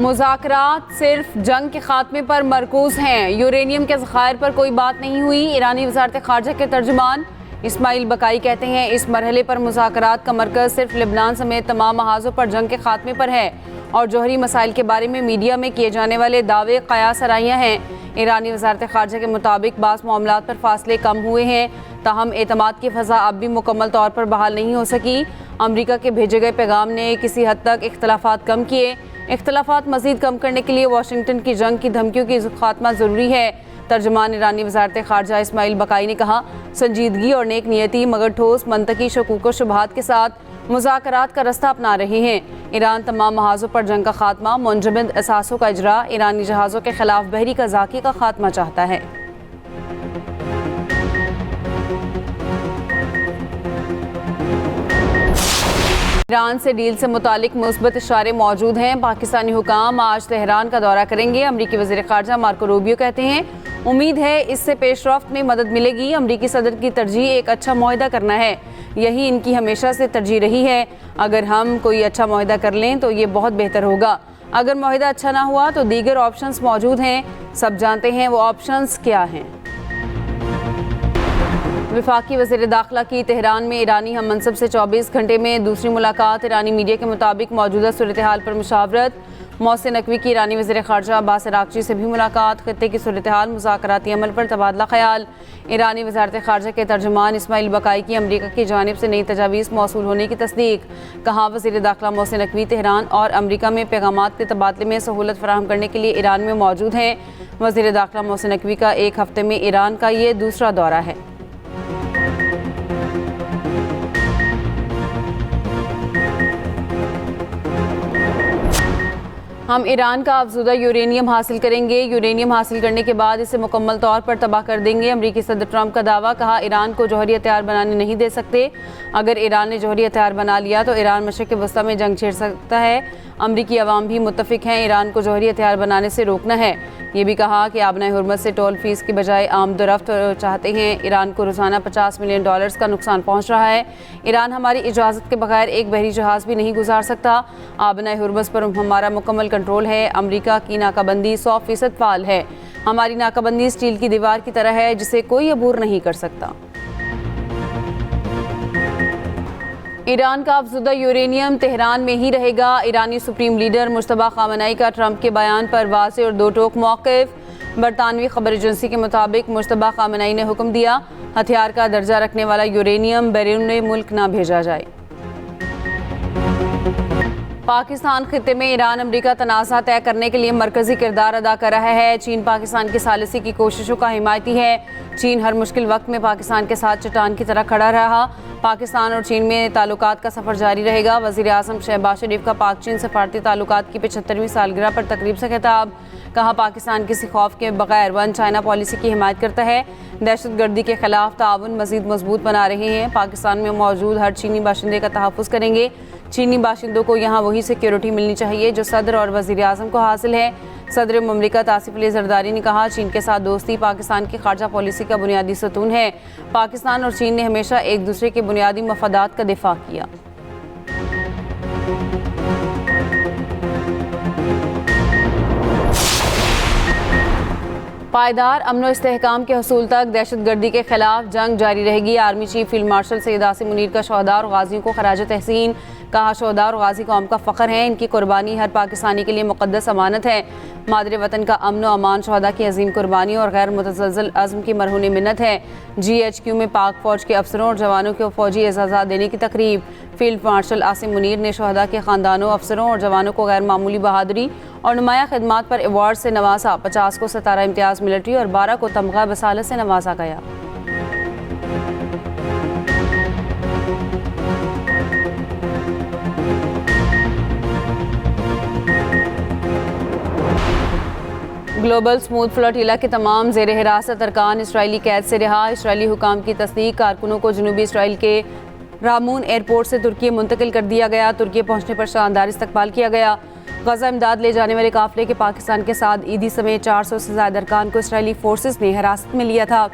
मुज़ाकरात सिर्फ जंग के खात्मे पर मरकूज़ हैं, यूरेनियम के ज़खायर पर कोई बात नहीं हुई। ईरानी वज़ारत ख़ारजा के तर्जुमान इस्माइल बकाई कहते हैं इस मरहले पर मुज़ाकरात का मरकज़ सिर्फ लिबनान समेत तमाम महाज़ों पर जंग के खात्मे पर है और जौहरी मसाइल के बारे में मीडिया में किए जाने वाले दावे क़यास सराहियाँ हैं। ईरानी वज़ारत ख़ारजा के मुताबिक बाज़ मामलात पर फासले कम हुए हैं, ताहम एतमाद की फ़ज़ा अब भी मुकम्मल तौर पर बहाल नहीं हो सकी। अमरीका के भेजे गए पैगाम ने किसी हद तक इख्तलाफात कम किए। इख्तलाफात मज़ीद कम करने के लिए वाशिंगटन की जंग की धमकियों की खात्मा ज़रूरी है। तर्जमान ईरानी वज़ारत ख़ारजा इस्माइल बकाई ने कहा, संजीदगी और नेक नियति मगर ठोस मनतकी शकूक व शुबहात के साथ मुज़ाकरात का रास्ता अपना रहे हैं। ईरान तमाम महाज़ों पर जंग का खात्मा, मुंजमद असासों का इजरा, ईरानी जहाज़ों के खिलाफ बहरी कज़ाकी का खात्मा चाहता है। ईरान से डील से मुतालिक मुस्बत इशारे मौजूद हैं। पाकिस्तानी हुकाम आज तेहरान का दौरा करेंगे। अमरीकी वज़ीर ख़ारजा मार्को रूबियो कहते हैं उम्मीद है इससे पेशरफ्त में मदद मिलेगी। अमरीकी सदर की तरजीह एक अच्छा मुआहदा करना है, यही इनकी हमेशा से तरजीह रही है। अगर हम कोई अच्छा मुआहदा कर लें तो ये बहुत बेहतर होगा। अगर मुआहदा अच्छा ना हुआ तो दीगर ऑप्शंस मौजूद हैं, सब जानते हैं वो ऑप्शंस क्या हैं। वफाकी वज़ीर दाखिला की तेहरान में ईरानी हम मनसब से 24 घंटे में दूसरी मुलाकात। ईरानी मीडिया के मुताबिक मौजूदा सूरत हाल पर मुशावरत। मोहसिन नकवी की ईरानी वज़ीर ख़ारजा अब्बास अराग़ची से भी मुलाकात। खत्ते की सूरत हाल, मुज़ाकराती अमल पर तबादला ख्याल। ईरानी वज़ारत ख़ारजा के तर्जुमान इस्माइल बकाई की अमरीका की जानिब से नई तजावीज़ मौसूल होने की तस्दीक। कहा, वज़ीर दाखिला मोहसिन नकवी तेहरान और अमरीका में पैगामात के तबादले में सहूलत फराहम करने के लिए ईरान में मौजूद हैं। वज़ीर दाखिला मोहसिन नकवी का एक हफ्ते में ईरान का ये दूसरा दौरा है। हम ईरान का अफज़ूदा यूरेनियम हासिल करेंगे, यूरेनियम हासिल करने के बाद इसे मुकम्मल तौर पर तबाह कर देंगे। अमरीकी सदर ट्रंप का दावा। कहा, ईरान को जौहरी हथियार बनाने नहीं दे सकते। अगर ईरान ने जौहरी हथियार बना लिया तो ईरान मशरिक़ वस्ता में जंग छेड़ सकता है। अमरीकी अवाम भी मुत्तफ़िक हैं, ईरान को जौहरी हथियार बनाने से रोकना है। ये भी कहा कि आबनाए हुर्मत से टोल फीस की बजाय आमदोरफ्त चाहते हैं। ईरान को रोज़ाना $50 मिलियन का नुकसान पहुँच रहा है। ईरान हमारी इजाज़त के बगैर एक बहरी जहाज़ भी नहीं गुजार सकता। आबनाए हुर्मत पर हमारा मुकम्मल कंट्रोल है। अमरीका की नाकाबंदी 100% फाल है। हमारी नाकाबंदी स्टील की दीवार की तरह है जिसे कोई अबूर नहीं कर सकता। ईरान का अफज़ूदा यूरेनियम तेहरान में ही रहेगा। ईरानी सुप्रीम लीडर मुश्तबा ख़ामेनी का ट्रंप के बयान पर वाज़ेह और दो टोक मौक़िफ़। बरतानवी खबर एजेंसी के मुताबिक मुश्तबा ख़ामेनी ने हुक्म दिया हथियार का दर्जा रखने वाला यूरेनियम बैरून मुल्क न भेजा जाए। पाकिस्तान खित्ते में ईरान अमरीका तनाज़ा तय करने के लिए मरकज़ी किरदार अदा कर रहा है। चीन पाकिस्तान की सालिसी की कोशिशों का हिमायती है। चीन हर मुश्किल वक्त में पाकिस्तान के साथ चट्टान की तरह खड़ा रहा। पाकिस्तान और चीन में ताल्लुकात का सफ़र जारी रहेगा। वज़ीर आज़म शहबाज शरीफ का पाक चीन सफारती ताल्लुकात की 75वीं सालगिरह पर तकरीब से खिताब। कहा, पाकिस्तान किसी खौफ के बगैर वन चाइना पॉलिसी की हिमायत करता है। दहशतगर्दी के खिलाफ ताउन मज़ीद मजबूत बना रहे हैं। पाकिस्तान में मौजूद हर चीनी बाशिंदे का तहफ़्फ़ुज़ करेंगे। चीनी बाशिंदों को यहाँ वही सिक्योरिटी मिलनी चाहिए जो सदर और वज़ीर आज़म को हासिल है। सदर ममलिकत आसिफ अली ज़रदारी ने कहा, चीन के साथ दोस्ती पाकिस्तान की ख़ारजा पॉलिसी का बुनियादी सतून है। पाकिस्तान और चीन ने हमेशा एक दूसरे के बुनियादी मफादात का दिफा किया। पायदार अमन व इस्तेहकाम के हसूल तक दहशतगर्दी के खिलाफ जंग जारी रहेगी। Army chief field marshal Syed Asim Munir का शहदा और गाजियों को खराज तहसीन। कहा, शहदा और गाजी कौम का फ़ख्र है। इनकी कुर्बानी हर पाकिस्तानी के लिए मुक़द्दस अमानत है। मादरे वतन का अमन व अमान शहदा की अजीम कुर्बानी और गैर मुतज़लज़ल अज़्म की मरहून मिन्नत है। GHQ में पाक फ़ौज के अफसरों और जवानों को फ़ौजी एज़ाज़ात देने की तकरीब। फील्ड मार्शल आसिम मुनीर ने शहदा के ख़ानदानों, अफसरों और जवानों को गैर मामूली बहादुरी और नुमाया खिदमात पर अवार्ड से नवाजा। 50 को सितारा इम्तियाज़ मिलिट्री और 12 को तमगा बसालत से नवाजा गया। ग्लोबल स्मूथ फ्लोटिला के तमाम ज़ेर हिरासत अरकान इसराइली कैद से रिहा। इसराइली हुकाम की तस्दीक। कारकुनों को जनूबी इसराइल के रामून एयरपोर्ट से तुर्की मुंतकिल कर दिया गया। तुर्की पहुँचने पर शानदार इस्तकबाल किया गया। गजा इमदाद ले जाने वाले काफिले के पाकिस्तान के साथ ईदी समेत 400 से ज़्यादा अरकान को इसराइली फोर्सेस ने हिरासत में लिया था।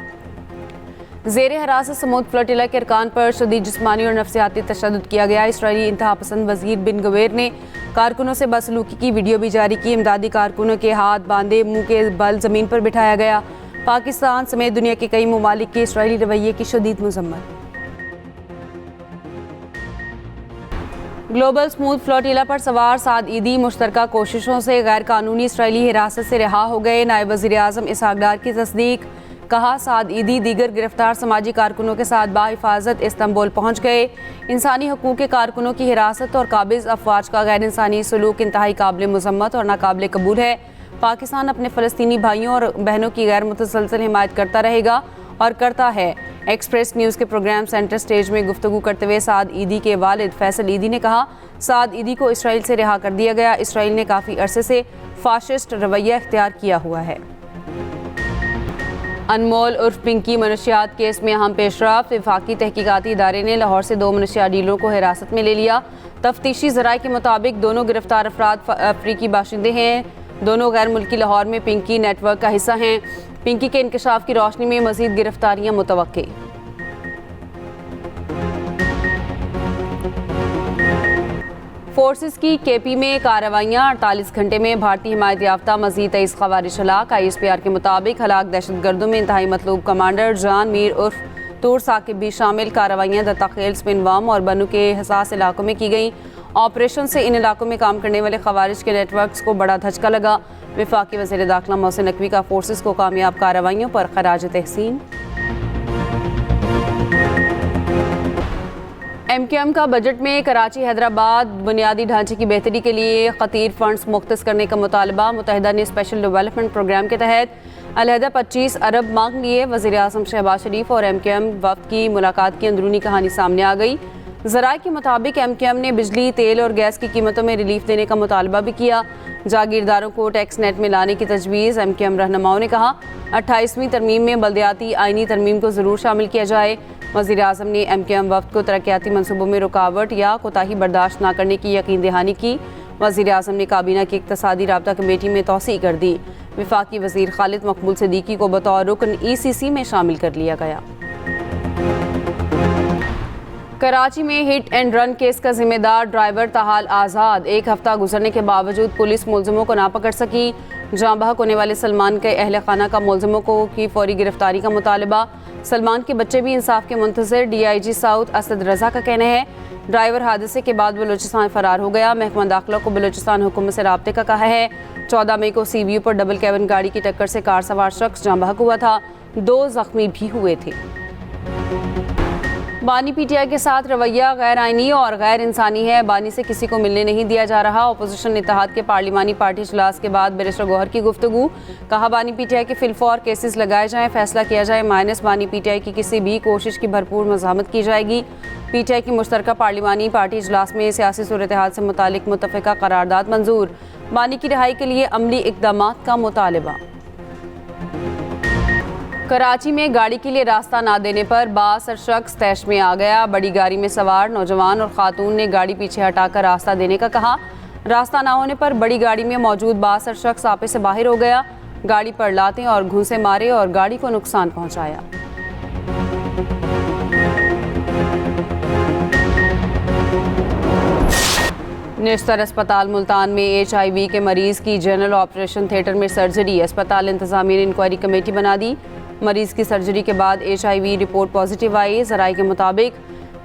ज़ेर हिरासत समूद फ्लोटिला के अरकान पर शदीद जिस्मानी और नफ्सियाती तशद्दुद किया गया। इसराइली इंतहा पसंद वज़ीर बिन गवेर ने कारकुनों से बदसलूकी की वीडियो भी जारी की। इमदादी कारकुनों के हाथ बांधे, मुंह के बल ज़मीन पर बिठाया गया। पाकिस्तान समेत दुनिया के कई ममालिक के इसराइली रवैये की शदीद मज़म्मत। ग्लोबल स्मूथ फ्लोटिला पर सवार साद ईदी मुश्तरका कोशिशों से गैर कानूनी इसराइली हिरासत से रिहा हो गए। नायब वज़ीर आज़म इसहाक डार की तस्दीक। कहा, साद ईदी दीगर गिरफ्तार समाजी कारकुनों के साथ बाहिफाजत इस्तांबुल पहुँच गए। इंसानी हकूक़ के कारकुनों की हिरासत और काबिज़ अफवाज का गैर इंसानी सलूक इंतहाई काबिल मज़म्मत और नाकाबिल कबूल है। पाकिस्तान अपने फ़लस्तीनी भाइयों और बहनों की गैर मुतसलसल हिमायत करता रहेगा और करता है। एक्सप्रेस न्यूज़ के प्रोग्राम सेंटर स्टेज में गुफ्तगू करते हुए साद ईदी के वालिद फैसल ईदी ने कहा, साद ईदी को इसराइल से रिहा कर दिया गया। इसराइल ने काफ़ी अरसे से फाशिस्ट रवैया इख्तियार किया हुआ है। अनमोल उर्फ पिंकी मनशियात केस में अहम पेशरफ्त। वफाकी तहकीकाती इदारे ने लाहौर से 2 मनशियात डीलरों को हिरासत में ले लिया। तफ्तीशी ज़राए के मुताबिक दोनों गिरफ्तार अफराद अफ्रीकी बाशिंदे हैं। दोनों गैर मुल्की लाहौर में पिंकी नेटवर्क का हिस्सा हैं। पिंकी के इंकशाफ की रोशनी में मज़ीद गिरफ्तारियां मुतवक्के। फोर्सेस की केपी में कार्रवाइयाँ। 48 घंटे में भारतीय हिमायत याफ्ता मज़ीद 23 ख़वारिज हलाक। ISPR के मुताबिक हलाक दहशतगर्दों में इंतहाई मतलूब कमांडर जान मीर उर्फ तूर साकिब भी शामिल। कार्रवाइयाँ दत्ताखेल, स्पिनवाम और बनू के हसास इलाकों में की गई। ऑपरेशन से इन इलाकों में काम करने वाले खवारिज के नेटवर्क्स को बड़ा धचका लगा। वफाकी वज़ीर दाखिला मोहसिन नकवी का फोर्सेस को कामयाब कार्रवाइयों पर खराज तहसीन। MQM का बजट में कराची हैदराबाद बुनियादी ढांचे की बेहतरी के लिए खतीर फंड्स मुख्तस करने का मुतालबा। मुत्तहिदा ने स्पेशल डेवलपमेंट प्रोग्राम के तहत अलहदा 25 अरब मांग लिए। वज़ीर आज़म शहबाज शरीफ और MQM वफ़द की मुलाकात की अंदरूनी कहानी सामने आ गई। ज़राए के मुताबिक MQM ने बिजली, तेल और गैस की कीमतों में रिलीफ देने का मुतालबा भी किया। जागीरदारों को टैक्स नेट में लाने की तजवीज़। MQM रहनुमाओं ने कहा, 28वीं तरमीम में बल्दियाती आइनी तरमीम को ज़रूर शामिल किया जाए। वज़ीर आज़म ने MQM वफ़द को तरक्याती मनसूबों में रुकावट या कोताही बर्दाश्त न करने की यकीन दहानी की। वज़ीर आज़म ने काबीना की इक़्तिसादी राब्ता कमेटी में तौसीअ कर दी। वफाकी वज़ीर खालिद मकबूल सिद्दीकी को बतौर रुकन ECC में शामिल कर लिया गया। कराची में हिट एंड रन केस का जिम्मेदार ड्राइवर ताहाल आज़ाद। 1 हफ्ता गुजरने के बावजूद पुलिस मुलजिमों को ना पकड़ सकी। जाँ बहक होने वाले सलमान के अहल खाना का मुलजिमों को की फौरी गिरफ्तारी का मुतालबा। सलमान के बच्चे भी इंसाफ के मुंतज़िर। DIG साउथ असद रजा का कहना है, ड्राइवर हादसे के बाद बलूचिस्तान फरार हो गया। महकमा दाखिला को बलूचिस्तान हुकूमत से राब्ते का कहा है। 14 मई को CBU पर डबल कैबिन गाड़ी की टक्कर से कार सवार शख्स जाँ बहक हुआ था। 2 जख्मी भी हुए थे। बानी PTI के साथ रवैया गैर आइनी और गैर इंसानी है। बानी से किसी को मिलने नहीं दिया जा रहा। अपोजिशन इत्तेहाद के पार्लिमानी पार्टी इजलास के बाद बैरिस्टर गौहर की गुफ्तगू। कहा, बानी PTI के फिलफौर केसेस लगाए जाएं, फैसला किया जाए। माइनस बानी PTI की किसी भी कोशिश की भरपूर मज़ामत की जाएगी। PTI की मुश्तरका पार्लिमानी पार्टी इजलास में सियासी सूरत-ए-हाल से मुतालिक मुत्तफ़िका करारदाद मंजूर। बानी की रिहाई के लिए अमली इक़दामात का मुतालबा। कराची में गाड़ी के लिए रास्ता ना देने पर बासर शख्स तैश में आ गया। बड़ी गाड़ी में सवार नौजवान और खातून ने गाड़ी पीछे हटाकर रास्ता देने का कहा। रास्ता ना होने पर बड़ी गाड़ी में मौजूद बासर शख्स आपे से बाहर हो गया। गाड़ी पर लाते और घूंसे मारे और गाड़ी को नुकसान पहुंचाया। निश्तर अस्पताल मुल्तान में HIV के मरीज की जनरल ऑपरेशन थिएटर में सर्जरी। अस्पताल इंतजामिया ने इंक्वायरी कमेटी बना दी। मरीज की सर्जरी के बाद HIV रिपोर्ट पॉजिटिव आई। ज़राए के मुताबिक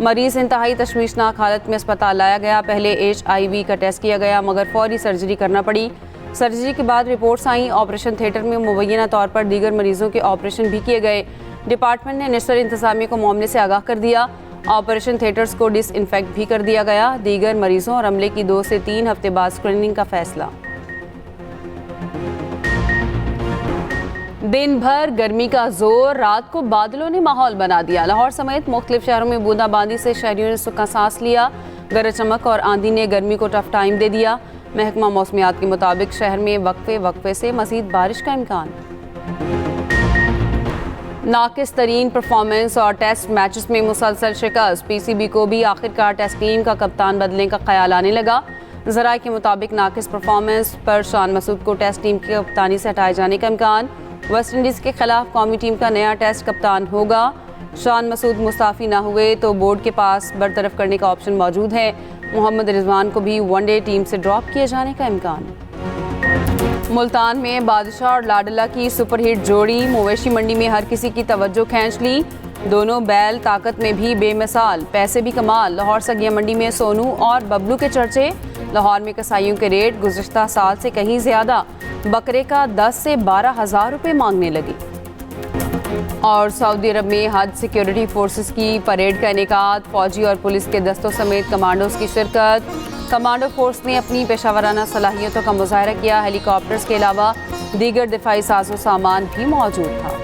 मरीज इंतहाई तशवीशनाक हालत में अस्पताल लाया गया। पहले HIV का टेस्ट किया गया मगर फौरी सर्जरी करना पड़ी। सर्जरी के बाद रिपोर्ट्स आई। ऑपरेशन थिएटर में मुबैना तौर पर दीगर मरीजों के ऑपरेशन भी किए गए। डिपार्टमेंट ने निश्तर इंतजामिया को मामले से आगाह कर दिया। ऑपरेशन थिएटर्स को डिसइंफेक्ट भी कर दिया गया। दीगर मरीजों और अमले की 2 से 3 हफ्ते बाद स्क्रीनिंग का फैसला। दिन भर गर्मी का जोर, रात को बादलों ने माहौल बना दिया। लाहौर समेत मुख्तलिफ शहरों में बूंदाबांदी से शहरियों ने सुखा सांस लिया। गरज चमक और आंधी ने गर्मी को टफ टाइम दे दिया। महकमा मौसमियात के मुताबिक शहर में वक्फे से मजीद बारिश का इम्कान। नाकिस तरीन परफॉर्मेंस और टेस्ट मैचेस में मुसलसल शिकस्त। PCB को भी आखिरकार टेस्ट टीम का कप्तान बदलने का ख्याल आने लगा। ज़राए के मुताबिक नाकिस परफॉर्मेंस पर शान मसूद को टेस्ट टीम की कप्तानी से हटाए जाने का इम्कान। वेस्ट इंडीज़ के खिलाफ कौमी टीम का नया टेस्ट कप्तान होगा। शान मसूद मुस्ताफ़ी ना हुए तो बोर्ड के पास बरतरफ करने का ऑप्शन मौजूद है। मोहम्मद रिजवान को भी वनडे टीम से ड्रॉप किए जाने का इम्कान। मुल्तान में बादशाह और लाडला की सुपरहिट जोड़ी मवेशी मंडी में हर किसी की तवज्जो खींच ली। दोनों बैल ताकत में भी बेमिसाल, पैसे भी कमाल। लाहौर सगिया मंडी में सोनू और बबलू के चर्चे। लाहौर में कसाईयों के रेट गुज़िश्ता साल से कहीं ज़्यादा, बकरे का 10 से 12 हज़ार रुपये मांगने लगी। और सऊदी अरब में हज सिक्योरिटी फोर्सेस की परेड का इनेकाद, फौजी और पुलिस के दस्तों समेत कमांडोज की शिरकत। कमांडो फोर्स ने अपनी पेशावराना सलाहियतों का मुजाहरा किया। हेलीकॉप्टर्स के अलावा दीगर दिफाई साजो सामान भी मौजूद था।